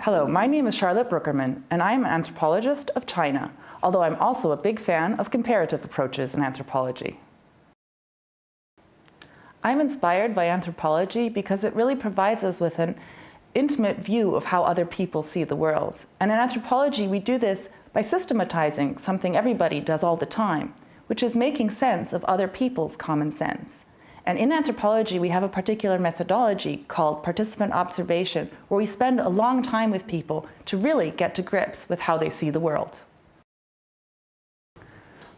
Hello, my name is Charlotte Bruckermann, and I am an anthropologist of China, although I'm also a big fan of comparative approaches in anthropology. I'm inspired by anthropology because it really provides us with an intimate view of how other people see the world. And in anthropology, we do this by systematizing something everybody does all the time, which is making sense of other people's common sense. And in anthropology, we have a particular methodology called participant observation, where we spend a long time with people to really get to grips with how they see the world.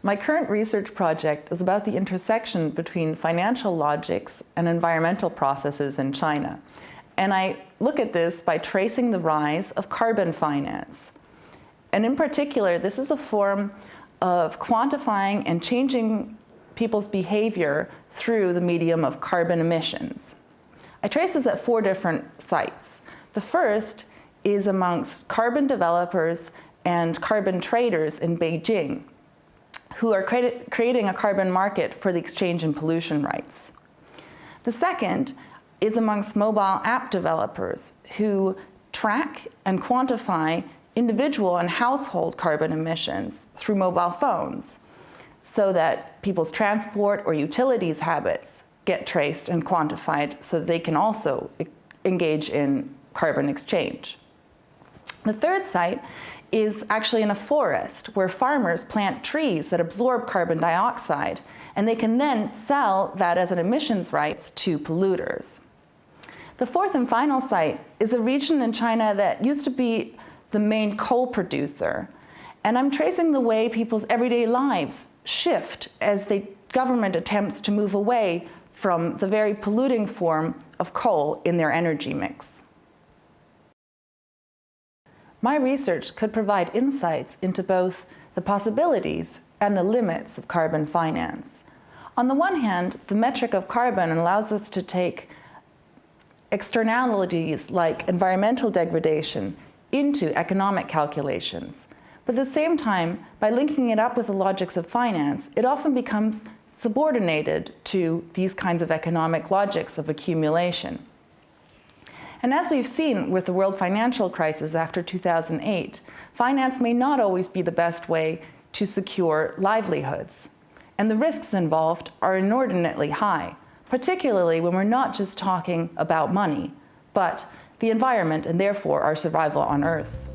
My current research project is about the intersection between financial logics and environmental processes in China. And I look at this by tracing the rise of carbon finance. And in particular, this is a form of quantifying and changing people's behavior through the medium of carbon emissions. I trace this at 4 different sites. The first is amongst carbon developers and carbon traders in Beijing, who are creating a carbon market for the exchange in pollution rights. The second is amongst mobile app developers who track and quantify individual and household carbon emissions through mobile phones, so that people's transport or utilities habits get traced and quantified so that they can also engage in carbon exchange. The third site is actually in a forest where farmers plant trees that absorb carbon dioxide, and they can then sell that as an emissions rights to polluters. The fourth and final site is a region in China that used to be the main coal producer. And I'm tracing the way people's everyday lives shift as the government attempts to move away from the very polluting form of coal in their energy mix. My research could provide insights into both the possibilities and the limits of carbon finance. On the one hand, the metric of carbon allows us to take externalities like environmental degradation into economic calculations. But at the same time, by linking it up with the logics of finance, it often becomes subordinated to these kinds of economic logics of accumulation. And as we've seen with the world financial crisis after 2008, finance may not always be the best way to secure livelihoods. And the risks involved are inordinately high, particularly when we're not just talking about money, but the environment and therefore our survival on Earth.